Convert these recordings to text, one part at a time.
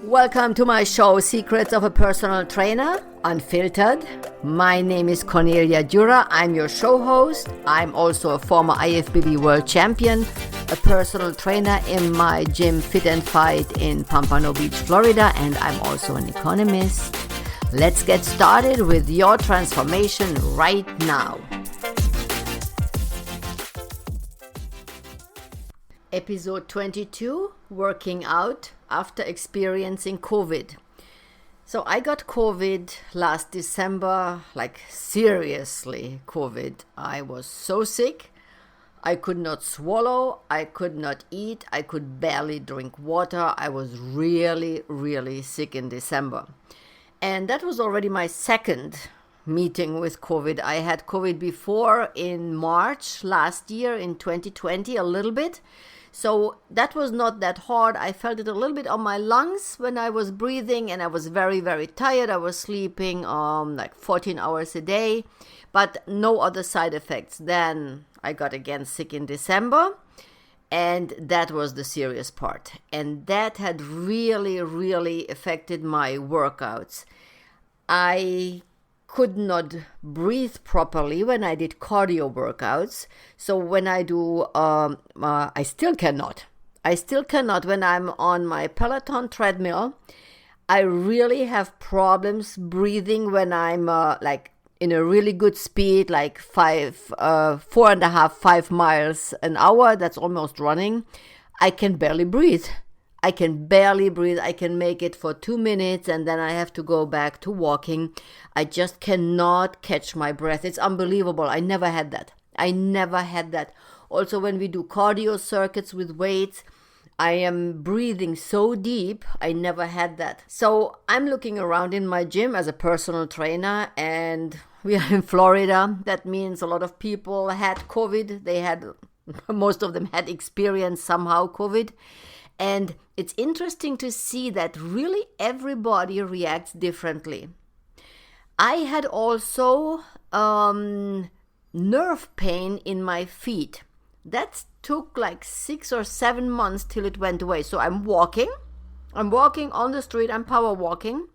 Welcome to my show, Secrets of a Personal Trainer, Unfiltered. My name is Cornelia Dura. I'm your show host. I'm also a former IFBB World Champion, a personal trainer in my gym Fit and Fight in Pompano Beach, Florida, and I'm also an economist. Let's get started with your transformation right now. Episode 22, Working Out After Experiencing COVID. So I got COVID last December, like seriously COVID. I was so sick. I could not swallow. I could not eat. I could barely drink water. I was really sick in December. And that was already my second meeting with COVID. I had COVID before in March last year in 2020, a little bit. So that was not that hard. I felt it a little bit on my lungs when I was breathing, and I was very tired. I was sleeping like 14 hours a day, but no other side effects. Then I got again sick in December, and that was the serious part. And that had really affected my workouts. I could not breathe properly when I did cardio workouts. So when I do, I still cannot when I'm on my Peloton treadmill. I really have problems breathing when I'm like in a really good speed, like 4.5 miles an hour. That's almost running. I can barely breathe. I can make it for 2 minutes and then I have to go back to walking. I just cannot catch my breath. It's unbelievable. I never had that. Also, when we do cardio circuits with weights, I am breathing so deep. I never had that. So I'm looking around in my gym as a personal trainer, and we are in Florida. That means a lot of people had COVID. Most of them had experienced somehow COVID. And it's interesting to see that really everybody reacts differently. I had also nerve pain in my feet. That took like 6 or 7 months till it went away. So I'm walking on the street, I'm power walking.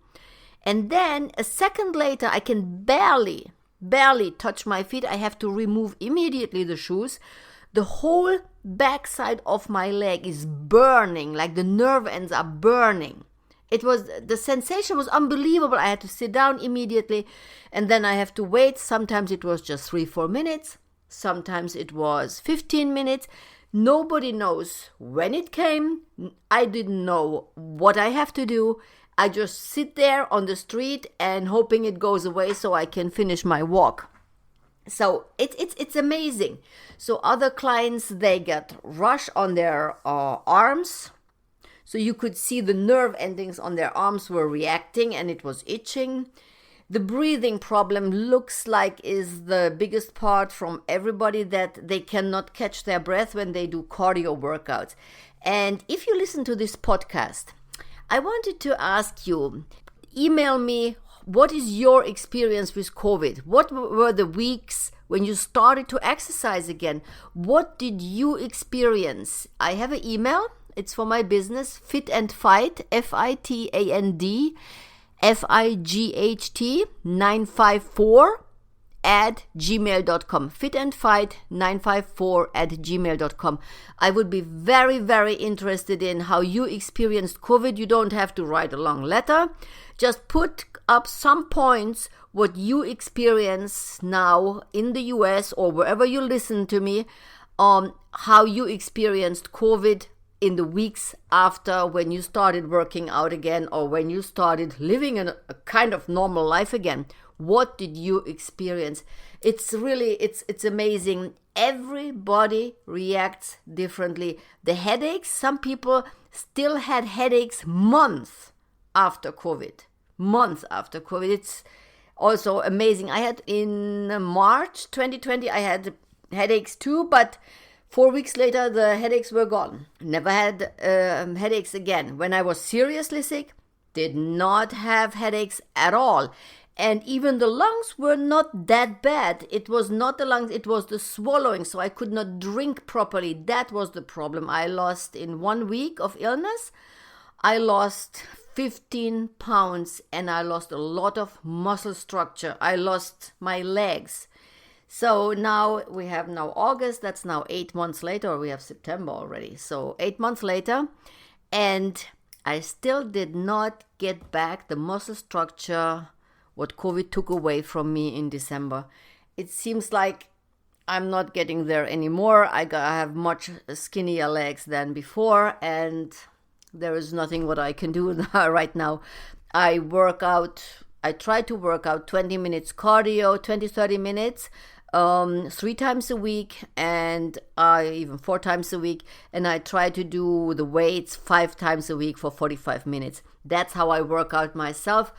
And then a second later, I can barely touch my feet. I have to remove immediately the shoes. The whole backside of my leg is burning, like the nerve ends are burning. The sensation was unbelievable. I had to sit down immediately, and then I have to wait. Sometimes it was just 3-4 minutes. Sometimes it was 15 minutes. Nobody knows when it came. I didn't know what I have to do. I just sit there on the street and hoping it goes away so I can finish my walk. So it's amazing. So other clients, they get rush on their arms. So you could see the nerve endings on their arms were reacting and it was itching. The breathing problem looks like is the biggest part from everybody, that they cannot catch their breath when they do cardio workouts. And if you listen to this podcast, I wanted to ask you, email me, what is your experience with COVID? What were the weeks when you started to exercise again? What did you experience? I have an email. It's for my business, Fit and Fight, FITAND, FIGHT 954 @gmail.com. fitandfight954 @gmail.com. I would be very interested in how you experienced COVID. You don't have to write a long letter. Just put up some points what you experience now in the US or wherever you listen to me, how you experienced COVID in the weeks after, when you started working out again or when you started living a kind of normal life again. What did you experience? It's amazing. Everybody reacts differently. The headaches, some people still had headaches months after COVID. It's also amazing. I had in March 2020, I had headaches too, but 4 weeks later, the headaches were gone. Never had headaches again. When I was seriously sick, did not have headaches at all. And even the lungs were not that bad. It was not the lungs, it was the swallowing. So I could not drink properly. That was the problem. I lost, in 1 week of illness, I lost 15 pounds and I lost a lot of muscle structure. I lost my legs. So now we have now August, that's now 8 months later, or we have September already. So 8 months later, and I still did not get back the muscle structure what COVID took away from me in December. It seems like I'm not getting there anymore. I have much skinnier legs than before, and there is nothing what I can do right now. I try to work out 20 minutes cardio, 20-30 minutes, 3 times a week, and even 4 times a week. And I try to do the weights 5 times a week for 45 minutes. That's how I work out myself.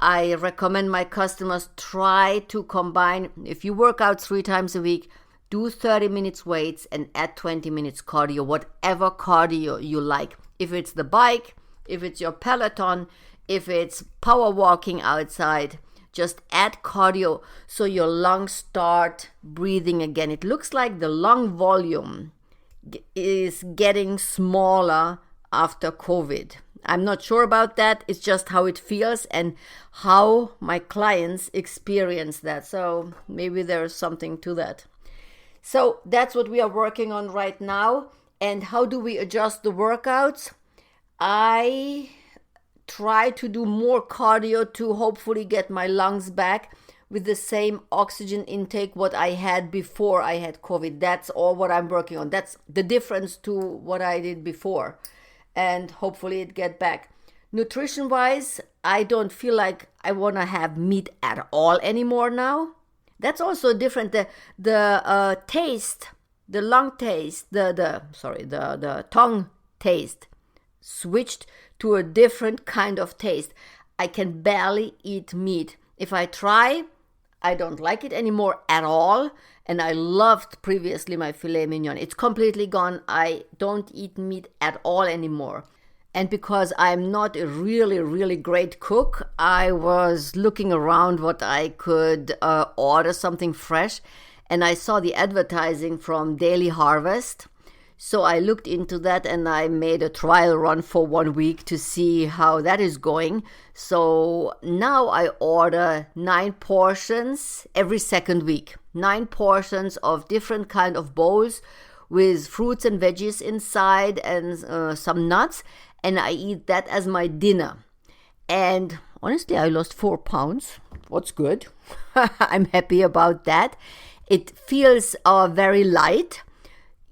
I recommend my customers try to combine. If you work out 3 times a week, do 30 minutes weights and add 20 minutes cardio, whatever cardio you like. If it's the bike, if it's your Peloton, if it's power walking outside, just add cardio so your lungs start breathing again. It looks like the lung volume is getting smaller after COVID. I'm not sure about that. It's just how it feels and how my clients experience that. So maybe there's something to that. So that's what we are working on right now. And how do we adjust the workouts? I try to do more cardio to hopefully get my lungs back with the same oxygen intake what I had before I had COVID. That's all what I'm working on. That's the difference to what I did before. And hopefully it get back. Nutrition wise, I don't feel like I want to have meat at all anymore now. That's also different. The taste, the lung taste, the tongue taste switched to a different kind of taste. I can barely eat meat. If I try, I don't like it anymore at all. And I loved previously my filet mignon. It's completely gone. I don't eat meat at all anymore. And because I'm not a really, really great cook, I was looking around what I could order something fresh. And I saw the advertising from Daily Harvest. So I looked into that and I made a trial run for 1 week to see how that is going. So now I order 9 portions every second week. 9 portions of different kind of bowls with fruits and veggies inside and some nuts. And I eat that as my dinner. And honestly, I lost 4 pounds. What's good? I'm happy about that. It feels very light.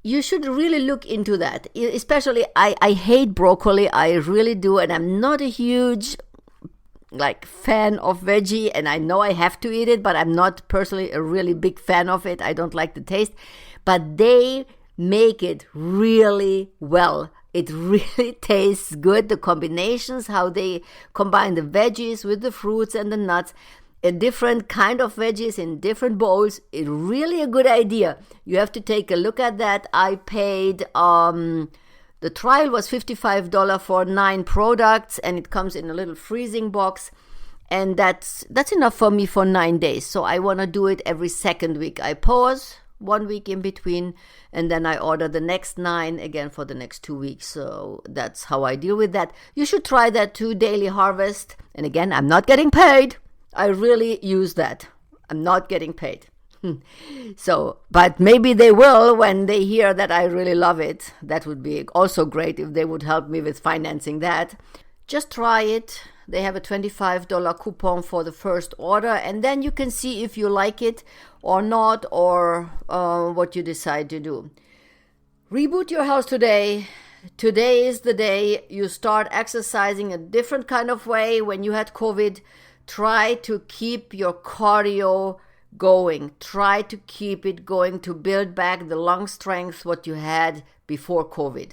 You should really look into that. Especially, I hate broccoli. I really do. And I'm not a huge fan of veggie. And I know I have to eat it, but I'm not personally a really big fan of it. I don't like the taste. But they make it really well. It really tastes good. The combinations, how they combine the veggies with the fruits and the nuts, a different kind of veggies in different bowls. It's really a good idea. You have to take a look at that. I paid, the trial was $55 for 9 products, and it comes in a little freezing box. And that's enough for me for 9 days. So I want to do it every second week. I pause 1 week in between, and then I order the next 9 again for the next 2 weeks. So that's how I deal with that. You should try that too, Daily Harvest. And again, I'm not getting paid. I really use that. I'm not getting paid. So, but maybe they will when they hear that I really love it. That would be also great if they would help me with financing that. Just try it. They have a $25 coupon for the first order, and then you can see if you like it or not, or what you decide to do. Reboot your health today. Today is the day you start exercising a different kind of way. When you had COVID, try to keep your cardio going. Try to keep it going to build back the lung strength what you had before COVID.